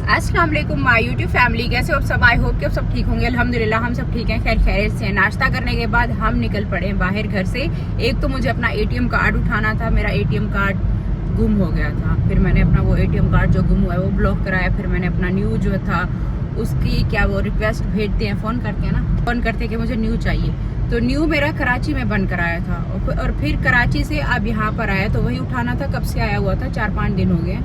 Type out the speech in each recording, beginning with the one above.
अस्सलाम वालेकुम my YouTube family, कैसे हो आप सब? आई होप कि आप सब ठीक होंगे। अल्हम्दुलिल्लाह हम सब ठीक हैं, खैर खैरियत से। नाश्ता करने के बाद हम निकल पड़े हैं बाहर घर से। एक तो मुझे अपना एटीएम कार्ड उठाना था, मेरा एटीएम कार्ड गुम हो गया था। फिर मैंने अपना वो एटीएम कार्ड जो गुम हुआ है वो ब्लॉक कराया। फिर मैंने अपना न्यू जो था उसकी क्या वो रिक्वेस्ट भेजते हैं, फ़ोन करते हैं ना, फ़ोन करते कि मुझे न्यू चाहिए। तो न्यू मेरा कराची में बन कराया था और फिर कराची से अब यहाँ पर आया तो वही उठाना था। कब से आया हुआ था, 4-5 दिन हो गए,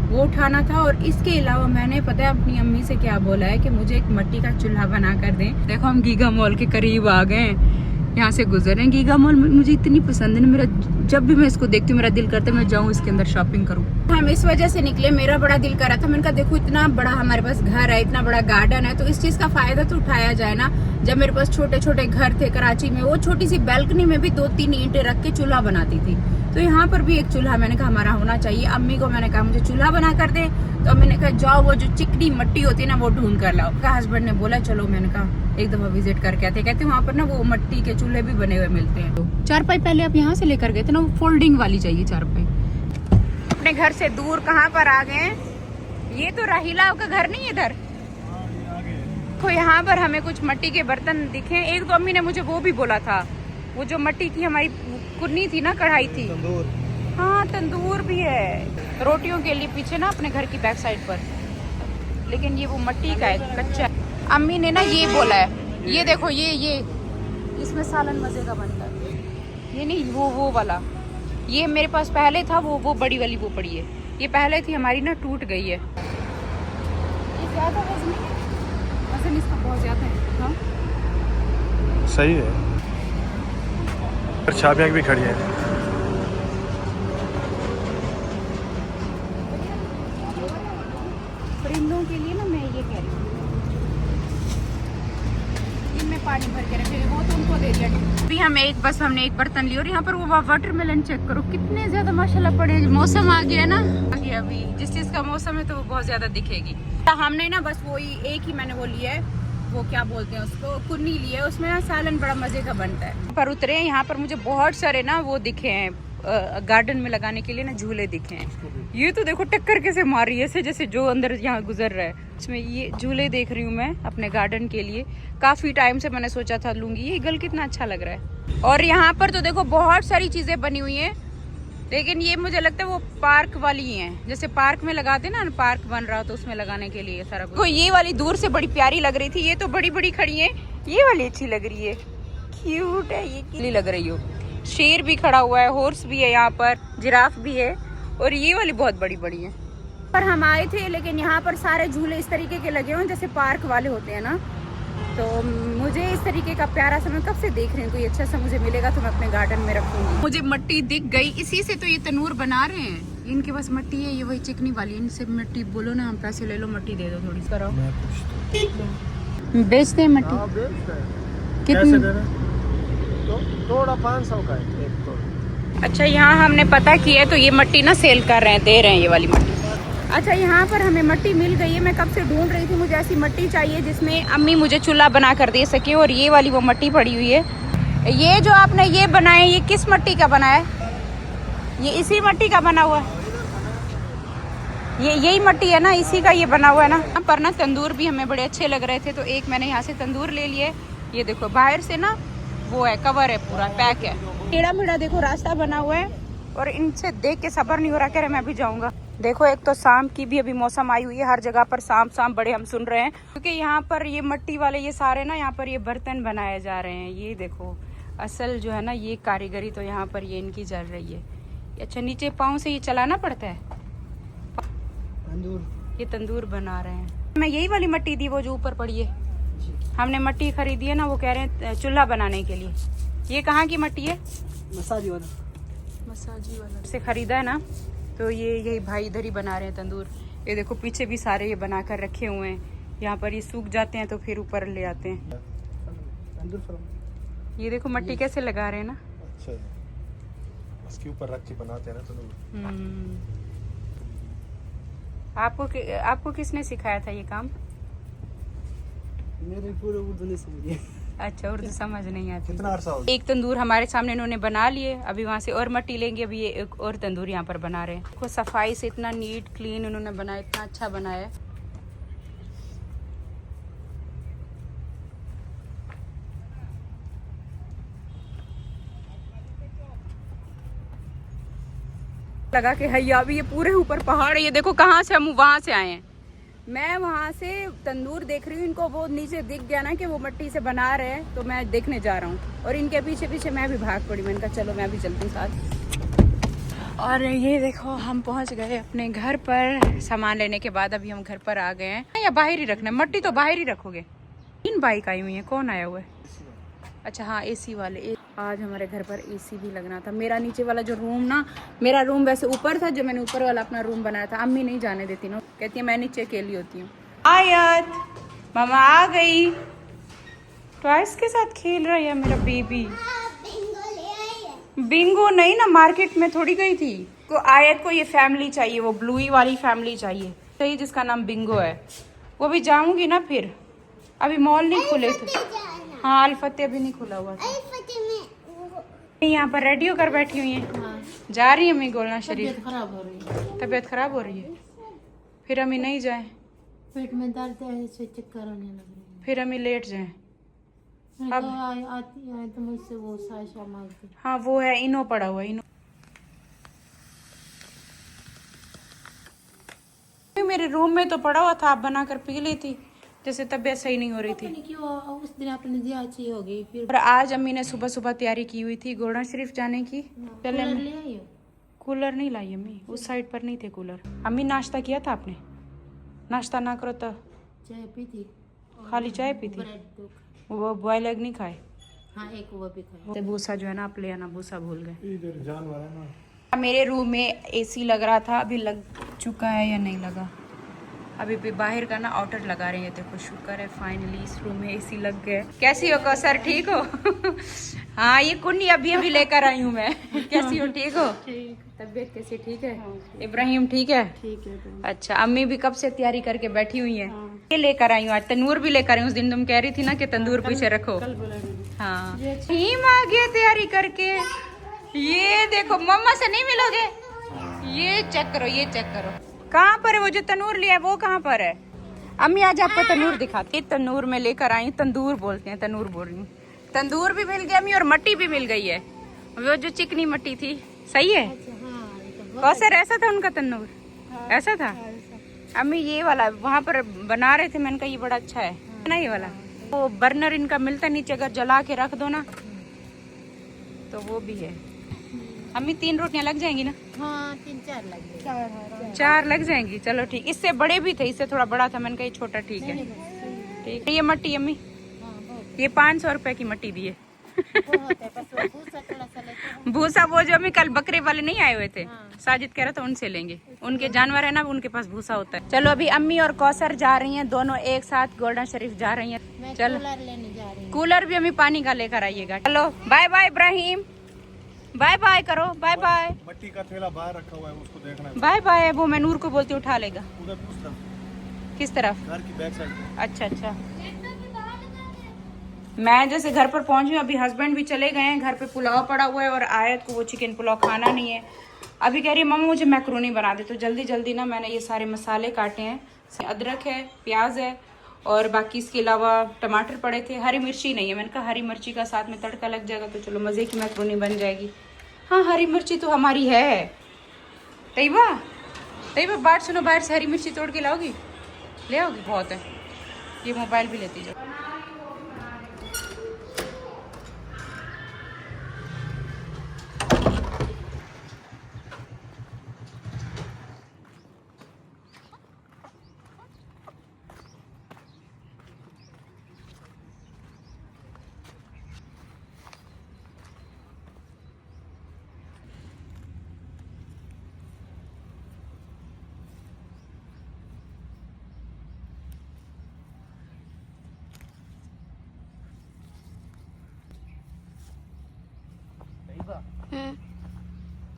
वो उठाना था। और इसके अलावा मैंने पता है अपनी अम्मी से क्या बोला है कि मुझे एक मिट्टी का चूल्हा बना कर दें। देखो हम गीगा मॉल के करीब आ गए हैं, यहाँ से गुजर रहे हैं। गीगा मॉल मुझे इतनी पसंद है ना, मेरा जब भी मैं इसको देखती हूँ मेरा दिल करता है मैं जाऊँ इसके अंदर शॉपिंग करूँ। हम इस वजह से निकले, मेरा बड़ा दिल कर रहा था। मैंने कहा देखो इतना बड़ा हमारे पास घर है, इतना बड़ा गार्डन है, तो इस चीज का फायदा तो उठाया जाए ना। जब मेरे पास छोटे छोटे घर थे कराची में, वो छोटी सी बैल्कनी में भी 2-3 ईंटें रख के चूल्हा बनाती थी। तो यहाँ पर भी एक चूल्हा मैंने कहा हमारा होना चाहिए। अम्मी को मैंने कहा मुझे चूल्हा बना कर दे, तो अम्मी ने कहा जाओ वो जो चिकनी मिट्टी होती है ना वो ढूंढ कर लाओ। का हस्बैंड ने बोला चलो, मैंने कहा एक दफा विजिट करके आते। कहते वहाँ पर ना वो मिट्टी के चूल्हे भी बने हुए मिलते हैं। तो चारपाई पहले आप यहाँ से लेकर गए थे ना, वो फोल्डिंग वाली चाहिए चारपाई। अपने घर से दूर कहाँ पर आ गए? ये तो राहिला का घर नहीं इधर। तो यहाँ पर हमें कुछ मिट्टी के बर्तन दिखे। एक तो अम्मी ने मुझे वो भी बोला था, वो जो मिट्टी की हमारी कुन्नी थी ना, कढ़ाई थी, तंदूर। हाँ तंदूर भी है रोटियों के लिए पीछे ना अपने घर की बैक साइड पर। लेकिन ये वो मिट्टी का है, कच्चा। अम्मी ने ना ये बोला है, ये देखो ये इसमें सालन मजे का बनता है। ये नहीं वो वाला, ये मेरे पास पहले था, वो बड़ी वाली वो पड़ी है। ये पहले थी हमारी ना, टूट गई है। ये ज्यादा वजन नहीं है, वजन इसका बहुत ज्यादा है। हाँ सही है। चाबियां भी खड़ी हैं। परिंदों के लिए ना मैं ये कह रही हूँ, इनमें पानी भर के रखेंगे, वो तो उनको दे दिया। अभी हमने एक बर्तन लिया और यहाँ पर वो वाटरमेलन चेक करो कितने ज्यादा माशाल्लाह पड़े। मौसम आ गया ना, आ गया अभी जिस चीज का मौसम है तो वो बहुत ज्यादा दिखेगी। हमने ना बस वही एक ही मैंने वो लिया है, वो क्या बोलते हैं उसको, कुन्नी लिए, उसमें ना सालन बड़ा मजे का बनता है। पर उतरे यहाँ पर मुझे बहुत सारे ना वो दिखे हैं, गार्डन में लगाने के लिए ना झूले दिखे हैं। ये तो देखो टक्कर कैसे मार रही है, ऐसे जैसे जो अंदर यहाँ गुजर रहा है। इसमें ये झूले देख रही हूँ मैं अपने गार्डन के लिए। काफी टाइम से मैंने सोचा था लूंगी, ये गल कितना अच्छा लग रहा है। और यहाँ पर तो देखो बहुत सारी चीजें बनी हुई है, लेकिन ये मुझे लगता है वो पार्क वाली ही है, जैसे पार्क में लगाते ना, पार्क बन रहा तो उसमें लगाने के लिए सारा कुछ। ये वाली दूर से बड़ी प्यारी लग रही थी, ये तो बड़ी बड़ी खड़ी है। ये वाली अच्छी लग रही है, क्यूट है, ये कितनी लग रही हो। शेर भी खड़ा हुआ है, हॉर्स भी है यहाँ पर, जिराफ भी है, और ये वाली बहुत बड़ी बड़ी है। पर हम आए थे लेकिन यहाँ पर सारे झूले इस तरीके के लगे हुए हैं जैसे पार्क वाले होते हैं ना। तो मुझे इस तरीके का प्यारा सा, मैं कब से देख रही हूँ, कोई अच्छा सा मुझे मिलेगा तो मैं अपने गार्डन में रखूंगी। मुझे मिट्टी दिख गई, इसी से तो ये तनूर बना रहे हैं। इनके पास मिट्टी है, ये वही चिकनी वाली। इनसे मिट्टी बोलो ना, हम पैसे ले लो, मिट्टी दे दो थोड़ी। करो बेचते हैं मिट्टी। कितने? थोड़ा 500 का है एक तो। अच्छा यहाँ हमने पता किया है तो ये मिट्टी ना सेल कर रहे हैं, दे रहे हैं ये वाली मिट्टी। अच्छा यहाँ पर हमें मिट्टी मिल गई है। मैं कब से ढूंढ रही थी, मुझे ऐसी मिट्टी चाहिए जिसमें अम्मी मुझे चूल्हा बना कर दे सके। और ये वाली वो मिट्टी पड़ी हुई है। ये जो आपने ये बनाया, ये किस मिट्टी का बना है? ये इसी मिट्टी का बना हुआ है, ये यही मिट्टी है ना, इसी का ये बना हुआ है ना। यहाँ पर ना तंदूर भी हमें बड़े अच्छे लग रहे थे, तो एक मैंने यहाँ से तंदूर ले लिए। ये देखो बाहर से ना वो है, कवर है, पूरा पैक है। टेढ़ा मेढ़ा देखो रास्ता बना हुआ है, और इनसे देख के सब्र नहीं हो रहा, कह रहे मैं भी जाऊंगा। देखो एक तो शाम की भी अभी मौसम आई हुई है, हर जगह पर शाम बड़े हम सुन रहे हैं, क्योंकि यहाँ पर ये मिट्टी वाले ये सारे ना यहाँ पर ये बर्तन बनाए जा रहे हैं। ये देखो असल जो है ना ये कारीगरी तो यहाँ पर ये इनकी चल रही है। अच्छा नीचे पाँव से ये चलाना पड़ता है, ये तंदूर बना रहे हैं। मैं यही वाली मिट्टी दी वो जो ऊपर पड़ी है, हमने मिट्टी खरीदी है ना, वो कह रहे हैं चूल्हा बनाने के लिए। ये कहाँ की मिट्टी है? मसाजी वाला से खरीदा है ना, तो ये यही भाई इधर ही बना रहे हैं तंदूर। ये देखो पीछे भी सारे ये बना कर रखे हुए हैं। यहाँ पर ये सूख जाते हैं तो फिर ऊपर ले आते हैं। ये देखो मिट्टी कैसे लगा रहे हैं ना। अच्छा उसके ऊपर रख के बनाते हैं ना तंदूर। आपको किसने सिखाया था ये काम? मेरे पूरे उर्दू नहीं समझिए। अच्छा, उर्दू समझ नहीं आती। कितना अरसा हो गया? एक तंदूर हमारे सामने इन्होंने बना लिए, अभी वहाँ से और मट्टी लेंगे, अभी ये एक और तंदूर यहाँ पर बना रहे हैं। देखो सफाई से इतना नीट क्लीन उन्होंने बनाया, इतना अच्छा बनाया है। लगा कि हैया अभी ये पूरे ऊपर पहाड़ है, ये देखो कहाँ से हम वहाँ से आए हैं। मैं वहाँ से तंदूर देख रही हूँ, इनको वो नीचे दिख गया ना कि वो मिट्टी से बना रहे हैं, तो मैं देखने जा रहा हूँ और इनके पीछे पीछे मैं भी भाग पड़ी। मैंने कहा चलो मैं भी चलती हूँ साथ। और ये देखो हम पहुँच गए अपने घर पर सामान लेने के बाद। अभी हम घर पर आ गए हैं। या बाहर ही रखना है, मट्टी तो बाहर ही रखोगे। 3 बाइक आई हुई है, कौन आया हुआ है? अच्छा हाँ, एसी वाले। आज हमारे घर पर एसी भी लगना था। मेरा नीचे वाला जो रूम ना, मेरा रूम वैसे ऊपर था, जो मैंने ऊपर वाला अपना रूम बनाया था, अम्मी नहीं जाने देती ना, कहती है मैं नीचे अकेली होती हूँ। आयत मामा आ गई, टॉयज के साथ खेल रही है मेरा बेबी। बिंगो नहीं ना, मार्केट में थोड़ी गई थी। को आयत को ये फैमिली चाहिए, वो ब्लूई वाली फैमिली चाहिए, सही, जिसका नाम बिंगो है। वो भी जाऊंगी ना फिर, अभी मॉल नहीं खुले थे। हाँ, अल-फतेह अभी नहीं खुला हुआ था। यहाँ पर रेडी होकर बैठी हुई है। हाँ। जा रही है मैं गोलना शरीफ। तबीयत खराब हो रही है। तबीयत खराब हो रही है, फिर हमें नहीं जाए, पेट में दर्द है, चक्कर आने लग रही है, फिर हमें लेट जाए। अब आती है तो मुझसे वो साशा मांगती। हाँ वो है, इनो पड़ा हुआ है, इनो। मेरे रूम में तो पड़ा हुआ था, आप बनाकर पी ली थी, जैसे तबीयत सही नहीं हो रही थी। क्यों उस दिन अपनी जियाची हो गई फिर। और आज अम्मी ने सुबह सुबह तैयारी की हुई थी गोल्डन शरीफ जाने की। पहले ले आई हो? कूलर नहीं लाई अम्मी, उस साइड पर नहीं थे कूलर। अम्मी नाश्ता किया था आपने? नाश्ता ना करो तो चाय पी थी, खाली चाय पी थी। वो बॉयल एग नहीं खाए? हाँ, एक वो भी खाए। भूसा जो है ना, आप ले आना, भूसा भूल गए। इधर जानवर है ना। मेरे रूम में एसी लग रहा था, अभी लग चुका है या नहीं लगा, अभी भी बाहर का ना आउटर लगा रहे हैं। देखो शुक्र है फाइनली इस रूम में एसी लग गया। कैसी हो कौसर, ठीक हो? हाँ, ये कुन्नी अभी लेकर आई हूँ मैं। कैसी हो, ठीक हो? तबीयत कैसी, ठीक है? इब्राहिम ठीक है? ठीक है। अच्छा, अम्मी भी कब से तैयारी करके बैठी हुई है। ये लेकर आई हूँ आज, तंदूर भी लेकर आई हूँ। उस दिन तुम कह रही थी ना कि तंदूर पीछे रखो। हाँ, हिम आ गया तैयारी करके। ये देखो, मम्मा से नहीं मिलोगे? ये चेक करो, ये चेक करो, कहाँ पर है वो जो तंदूर लिया है, वो कहाँ पर है? अम्मी आज आपको तंदूर दिखाती। तंदूर में लेकर आई, तंदूर बोलते हैं, तंदूर बोल रही हूँ। तंदूर भी मिल गया अम्मी, और मट्टी भी मिल गई है, वो जो चिकनी मट्टी थी। सही है? कौसर ऐसा था उनका तंदूर? ऐसा था अम्मी, ये वाला वहाँ पर बना रहे थे, मैंने कहा ये बड़ा अच्छा है ना ये वाला। वो बर्नर इनका मिलता नीचे, अगर जला के रख दो ना तो वो भी है। अम्मी 3 रोटियां लग जाएंगी ना? हाँ, 3-4 लग 4 लग जाएंगी, चलो ठीक। इससे बड़े भी थे, इससे थोड़ा बड़ा था, मैंने कहा ये छोटा ठीक है। ठीक है, ये मट्टी अम्मी, ये 500 रुपए की मट्टी दी है। भूसा वो जो अम्मी कल बकरे वाले नहीं आए हुए थे, साजिद कह रहा था उनसे लेंगे, उनके जानवर है ना, उनके पास भूसा होता है। चलो अभी अम्मी और कौसर जा रही हैं, दोनों एक साथ गोल्डन शरीफ जा रही हैं। चलो कूलर लेने जा रही हूँ। कूलर भी अम्मी पानी का लेकर आइएगा। चलो bye bye Ibrahim, bye bye करो, बाय बाय। मट्टी का थैला बाहर रखा हुआ है, उसको देखना है। बाय बाय, वो मैं नूर को बोलती हूँ उठा लेगा। उधर उस तरफ, किस तरफ? घर की बैक साइड। अच्छा अच्छा, मैं जैसे घर पर पहुंची हूँ, अभी हस्बैंड भी चले गए हैं, घर पे पुलाव पड़ा हुआ है और आयत को वो चिकन पुलाव खाना नहीं है। अभी कह रही है मम्मा मुझे मैक्रोनी बना दे, तो जल्दी जल्दी ना मैंने ये सारे मसाले काटे हैं। अदरक है, प्याज है, और बाकी इसके अलावा टमाटर पड़े थे, हरी मिर्ची नहीं है। मैंने कहा हरी मिर्ची का साथ में तड़का लग जाएगा तो चलो मज़े की मैक्रोनी बन जाएगी। हाँ, हरी मिर्ची तो हमारी है। तैयबा, तैयबा बात सुनो, बाहर से हरी मिर्ची तोड़ के लाओगी? ले आओगी? बहुत है। ये मोबाइल भी लेती जाओ।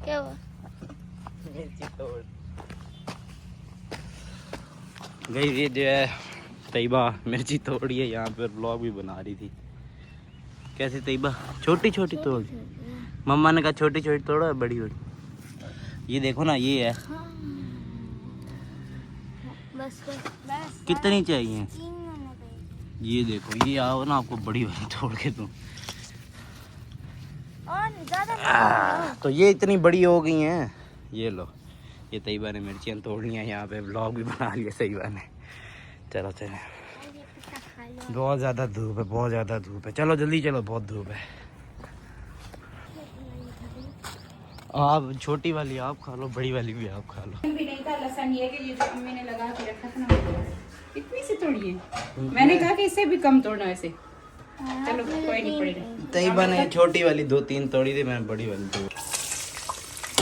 क्या हुआ? गई ये जो है तैयबा मिर्ची तोड़ी है, यहाँ पर ब्लॉग भी बना रही थी। कैसे तैयबा? छोटी छोटी तोड़। मम्मा ने कहा छोटी छोटी तोड़ो, बड़ी बड़ी। ये देखो ना, ये है। बस बस बस कितनी चाहिए? 3 होने पे। ये देखो, ये आओ ना, आपको बड़ी वाली तोड़ के दूं। और ज्यादा तो ये इतनी बड़ी हो गई हैं। ये लो, ये तैयबा ने मिर्चियाँ तोड़ ली हैं। यहाँ पे व्लॉग भी बना लिया तैयबा ने। चलो चलो, बहुत ज़्यादा धूप है, बहुत ज़्यादा धूप है। चलो जल्दी चलो, बहुत धूप है। आप छोटी वाली आप खा लो, बड़ी वाली भी आप खा लो। भी नहीं था लहसुन, ये कि ये जो अम्मी ने लगा के रखा था ना, इतनी सी तोड़िए। मैंने कहा कि इससे भी कम तोड़ना ऐसे। चलो कोई नहीं, पड़ी तैयबा ने छोटी वाली 2-3 तोड़ी थी, मैंने बड़ी वाली तोड़ी।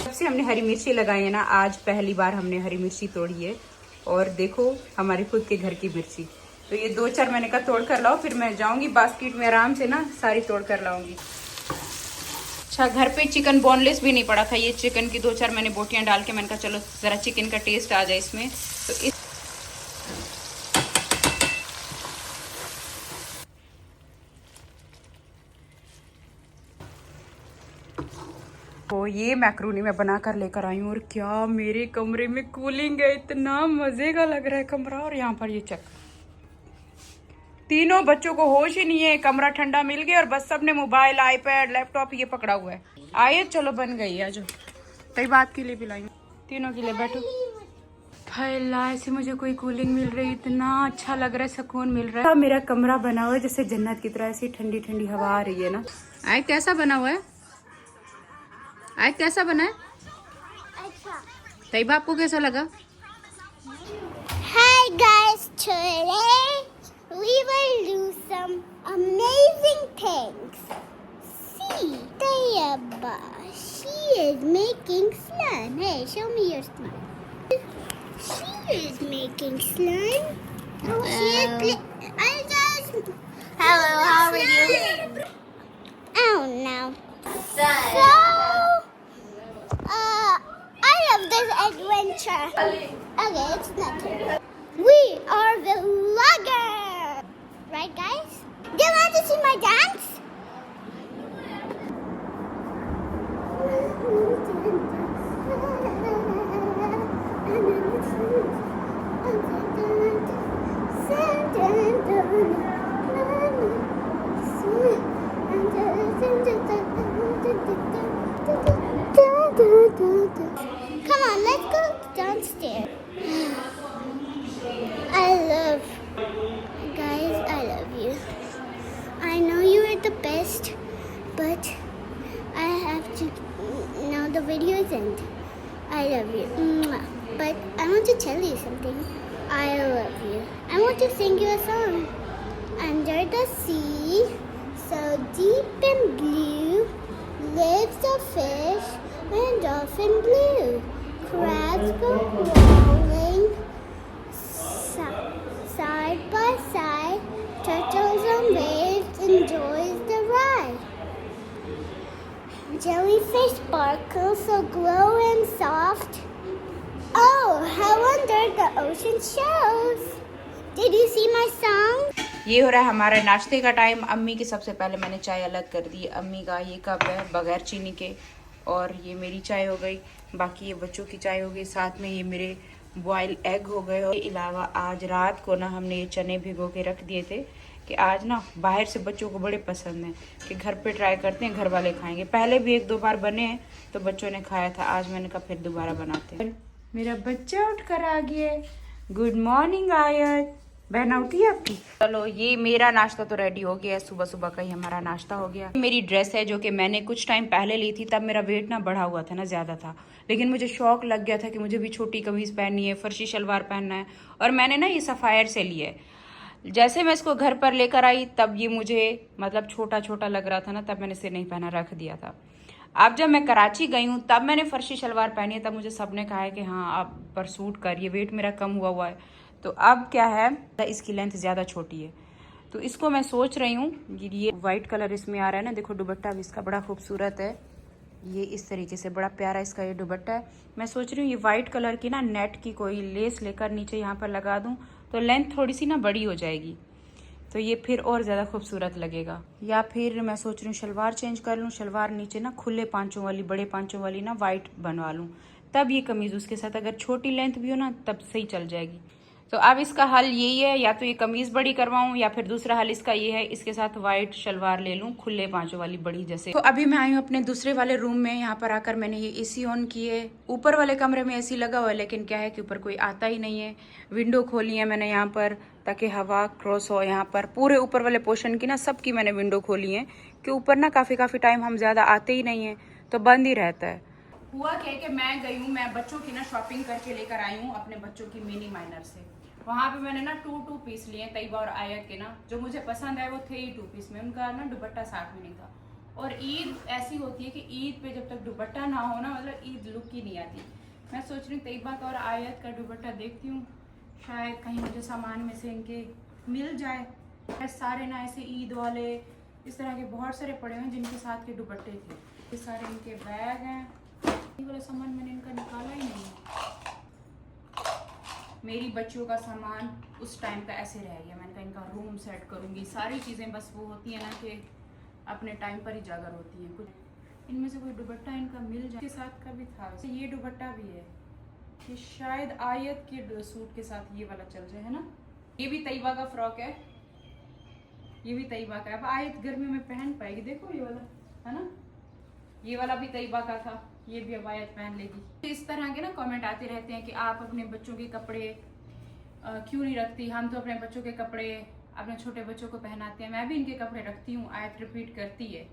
जब से हमने हरी मिर्ची लगाई है ना, आज पहली बार हमने हरी मिर्ची तोड़ी है। और देखो हमारे खुद के घर की मिर्ची। तो ये 2-4 मैंने कहा तोड़ कर लाओ, फिर मैं जाऊंगी बास्केट में आराम से ना सारी तोड़ कर लाऊंगी। अच्छा, घर पे चिकन बोनलेस भी नहीं पड़ा था। ये चिकन की 2-4 मैंने बोटियां डाल के मैंने कहा चलो जरा चिकन का टेस्ट आ जाए इसमें। तो इस तो ये मैक्रोनी मैं बना कर लेकर आई हूँ। और क्या मेरे कमरे में कूलिंग है, इतना मजे का लग रहा है कमरा। और यहाँ पर ये चक, तीनों बच्चों को होश ही नहीं है। कमरा ठंडा मिल गया और बस सबने मोबाइल, आईपैड, लैपटॉप ये पकड़ा हुआ है। आइए चलो बन गई है। जो कई बात के लिए पिलाई, तीनों के लिए बैठो। अल्लाह, ऐसे मुझे कोई कूलिंग मिल रही, इतना अच्छा लग रहा है, सुकून मिल रहा है। मेरा कमरा बना हुआ है जैसे जन्नत की तरह, ऐसी ठंडी ठंडी हवा आ रही है ना। आय कैसा बना हुआ है? आय कैसा बना है? अच्छा। तैयबा आपको कैसा लगा? Hi guys, today we will do some amazing things. See, Tayaba, she is making slime. Hey, show me your slime. She is making slime. She is I just. Hello, how are you? Oh no. So, I love this adventure. Okay, it's nothing. We are the vlogger, right, guys? Do you want to see my dance? Come on, let's go downstairs. Guys, I love you. I know you are the best, but I have to, now the video is end. I love you. Mwah. But I want to tell you something. I love you. I want to sing you a song. Under the sea, so deep and blue, lives a fish and dolphin blue. Crabs go crawling side by side. Turtles on waves enjoys the ride. Jellyfish sparkles so glow and soft. Oh, how under the ocean shows. Did you see my song? ये हो रहा है हमारा नाश्ते का time. अम्मी की सबसे पहले मैंने चाय अलग कर दी। अम्मी का ये कप है बगैर चीनी के, और ये मेरी चाय हो गई। बाकी ये बच्चों की चाय हो गई, साथ में ये मेरे बॉयल एग हो गए। और इसके अलावा आज रात को ना हमने ये चने भिगो के रख दिए थे कि आज ना बाहर से बच्चों को बड़े पसंद हैं कि घर पे ट्राई करते हैं, घर वाले खाएंगे। पहले भी 1-2 बार बने हैं तो बच्चों ने खाया था। आज मैंने कहा फिर दोबारा बनाते हैं। मेरा बच्चा उठ कर आ गया। गुड मॉर्निंग आयत, बहन उठी है आपकी? चलो ये मेरा नाश्ता तो रेडी हो गया, सुबह सुबह का ही हमारा नाश्ता हो गया। मेरी ड्रेस है जो कि मैंने कुछ टाइम पहले ली थी, तब मेरा वेट ना बढ़ा हुआ था ना, ज़्यादा था। लेकिन मुझे शौक लग गया था कि मुझे भी छोटी कमीज़ पहननी है, फर्शी शलवार पहनना है। और मैंने ना ये सफ़ायर से लिया है। जैसे मैं इसको घर पर लेकर आई तब ये मुझे मतलब छोटा छोटा लग रहा था ना, तब मैंने इसे नहीं पहना, रख दिया था। अब जब मैं कराची गई हूँ तब मैंने फर्शी शलवार पहनी है, तब मुझे सबने कहा है कि हाँ आप पर सूट कर, ये वेट मेरा कम हुआ है। तो अब क्या है, इसकी लेंथ ज़्यादा छोटी है, तो इसको मैं सोच रही हूँ ये वाइट कलर इसमें आ रहा है ना, देखो दुपट्टा भी इसका बड़ा खूबसूरत है। ये इस तरीके से बड़ा प्यारा इसका ये दुपट्टा है। मैं सोच रही हूँ ये वाइट कलर की ना नेट की कोई लेस लेकर नीचे यहाँ पर लगा दूँ तो लेंथ थोड़ी सी ना बड़ी हो जाएगी। तो ये फिर और ज़्यादा खूबसूरत लगेगा। या फिर मैं सोच रही हूँ शलवार चेंज कर लूँ, शलवार नीचे ना खुले पांचों वाली, बड़े पांचों वाली ना वाइट बनवा लूँ, तब ये कमीज़ उसके साथ अगर छोटी लेंथ भी हो ना तब सही चल जाएगी। तो अब इसका हल यही है, या तो ये कमीज़ बड़ी करवाऊँ या फिर दूसरा हल इसका ये है इसके साथ वाइट शलवार ले लूँ खुले पांचों वाली बड़ी जैसे। तो अभी मैं आई हूँ अपने दूसरे वाले रूम में। यहाँ पर आकर मैंने ये एसी ऑन की है। ऊपर वाले कमरे में एसी लगा हुआ है लेकिन क्या है कि ऊपर कोई आता ही नहीं है। विंडो खोली है मैंने यहाँ पर ताकि हवा क्रॉस हो। यहाँ पर पूरे ऊपर वाले पोर्शन की ना सबकी मैंने विंडो खोली है कि ऊपर ना काफ़ी टाइम हम ज़्यादा आते ही नहीं हैं तो बंद ही रहता है। हुआ क्या कि मैं गई हूँ, मैं बच्चों की ना शॉपिंग करके लेकर आई हूँ अपने बच्चों की मिनी माइनर से। वहाँ पे मैंने ना 2 पीस लिए तैयबा और आयत के ना, जो मुझे पसंद है वो थे ही 2 पीस में। उनका ना दुपट्टा साथ में नहीं था। और ईद ऐसी होती है कि ईद पे जब तक दुपट्टा ना हो ना मतलब ईद लुक ही नहीं आती। मैं सोच रही हूँ तैयबा का और आयत का दुपट्टा देखती हूँ, शायद कहीं मुझे सामान में से इनके मिल जाए। सारे ना ऐसे ईद वाले इस तरह के बहुत सारे पड़े हैं जिनके साथ के दुपट्टे थे। ये सारे इनके बैग हैं। ये वाला सामान मैंने इनका निकाला ही नहीं है। मेरी बच्चियों का सामान उस टाइम का ऐसे रह गया। मैंने कहा इनका रूम सेट करूँगी। सारी चीज़ें बस वो होती है ना कि अपने टाइम पर ही जागर होती हैं। कुछ इनमें से कोई दुपट्टा इनका मिल जाए। इसके साथ का भी था वैसे, ये दुपट्टा भी है कि शायद आयत के सूट के साथ ये वाला चल जाए, है ना। ये भी तैयबा का फ्रॉक है, ये भी तैयबा का है। अब आयत गर्मी में पहन पाएगी। देखो ये वाला है ना, ये वाला भी तैयबा का था, ये भी अब आयत पहन लेगी। इस तरह के ना कमेंट आते रहते हैं कि आप अपने बच्चों के कपड़े क्यों नहीं रखती। हम तो अपने बच्चों के कपड़े अपने छोटे बच्चों को पहनाते हैं। मैं भी इनके कपड़े रखती हूँ। आयत रिपीट करती है।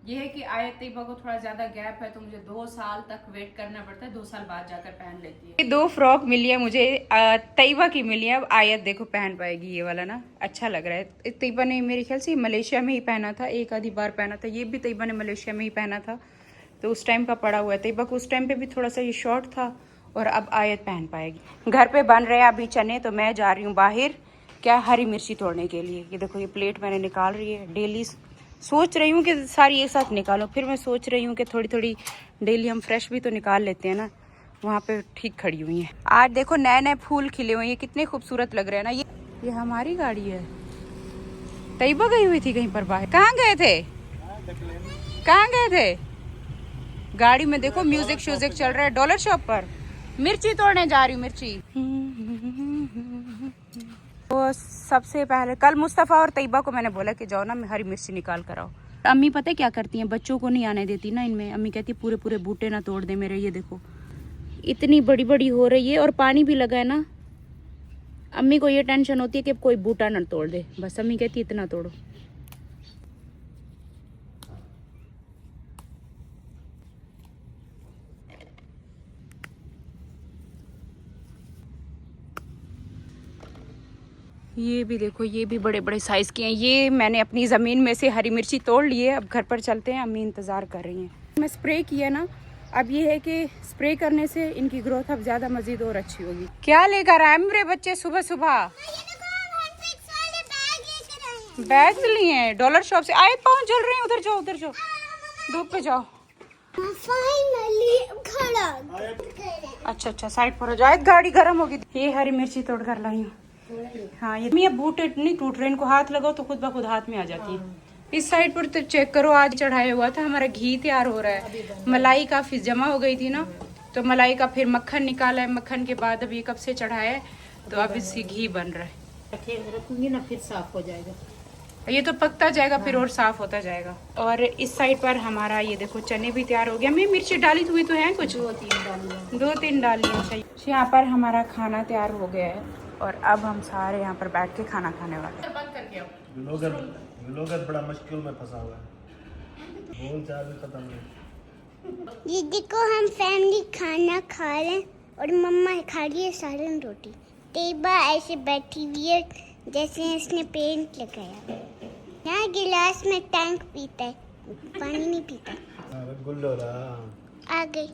ये है कि आयत तैयबा को थोड़ा ज्यादा गैप है तो मुझे 2 साल तक वेट करना पड़ता है। 2 साल बाद जाकर पहन लेती है। ये 2 फ्रॉक मिली है मुझे, तैयबा की मिली है। अब आयत देखो पहन पाएगी। ये वाला ना अच्छा लग रहा है। तैयबा ने मेरे ख्याल से मलेशिया में ही पहना था, एक आधी बार पहना था। ये भी तैयबा ने मलेशिया में ही पहना था तो उस टाइम का पड़ा हुआ है। तैयबा को उस टाइम पे भी थोड़ा सा ये शॉर्ट था और अब आयत पहन पाएगी। घर पे बन रहे हैं अभी चने, तो मैं जा रही हूँ बाहर क्या हरी मिर्ची तोड़ने के लिए। ये देखो ये प्लेट मैंने निकाल रही है। डेली सोच रही हूँ कि सारी एक साथ निकालो, फिर मैं सोच रही हूँ कि थोड़ी थोड़ी डेली हम फ्रेश भी तो निकाल लेते हैं ना। वहाँ पे ठीक खड़ी हुई है। आज देखो नए नए फूल खिले हुए हैं, कितने खूबसूरत लग रहे हैं ना। ये हमारी गाड़ी है। तैयबा गई हुई थी कहीं पर बाहर। कहाँ गए थे, कहाँ गए थे? गाड़ी में देखो म्यूजिक श्यूजिक चल रहा है। डॉलर शॉप पर मिर्ची तोड़ने जा रही हूँ। मिर्ची तो सबसे पहले कल मुस्तफ़ा और तैयबा को मैंने बोला कि जाओ ना हरी मिर्ची निकाल कर आओ। अम्मी पता है क्या करती हैं, बच्चों को नहीं आने देती ना इनमें। अम्मी कहती है पूरे पूरे बूटे ना तोड़ दे मेरे। ये देखो इतनी बड़ी बड़ी हो रही है और पानी भी लगा है ना। अम्मी को ये टेंशन होती है कि कोई बूटा ना तोड़ दे। बस अम्मी कहती है इतना तोड़ो। ये भी देखो, ये भी बड़े बड़े साइज की हैं। ये मैंने अपनी ज़मीन में से हरी मिर्ची तोड़ ली है। अब घर पर चलते हैं, अम्मी इंतज़ार कर रही हैं। मैं स्प्रे किया ना, अब ये है कि स्प्रे करने से इनकी ग्रोथ अब ज़्यादा मज़ीद और अच्छी होगी। क्या लेकर आए मेरे बच्चे सुबह सुबह? बैग लिए हैं डॉलर शॉप से। आए पाँव जल रहे हैं। उधर जाओ, उधर जाओ, धूप पे जाओ। अच्छा साइड पर हो जाए, गाड़ी गर्म होगी। ये हरी मिर्ची तोड़ कर लाई हूँ। हाँ ये बूटे नहीं टूट रहे, इनको हाथ लगाओ तो खुद ब खुद हाथ में आ जाती है। इस साइड पर तो चेक करो, आज चढ़ाया हुआ था। हमारा घी तैयार हो रहा है। मलाई काफी जमा हो गई थी ना, तो मलाई का फिर मक्खन निकाला है। मक्खन के बाद अब ये कब से चढ़ाया है तो अब इससे घी बन रहा है। रखूंगी ना फिर साफ हो जाएगा। ये तो पकता जाएगा फिर और साफ होता जाएगा। और इस साइड पर हमारा ये देखो चने भी तैयार हो गया। मैं मिर्ची डाली हुई तो है कुछ 2-3 डाली है। यहाँ पर हमारा खाना तैयार हो गया है और अब हम सारे यहाँ पर बैठ के खाना खाने वाले हैं। लोगत बड़ा मुश्किल में फंसा हुआ है। बोल चाल भी खत्म नहीं। ये देखो हम फैमिली खाना खा रहे हैं और मम्मा खा रही है सालन रोटी। तैयबा ऐसे बैठी हुई है जैसे इसने पेंट लगाया। यहाँ गिलास में टैंक पीता है, पानी नहीं पीता। गुल्लो रहा आ गई।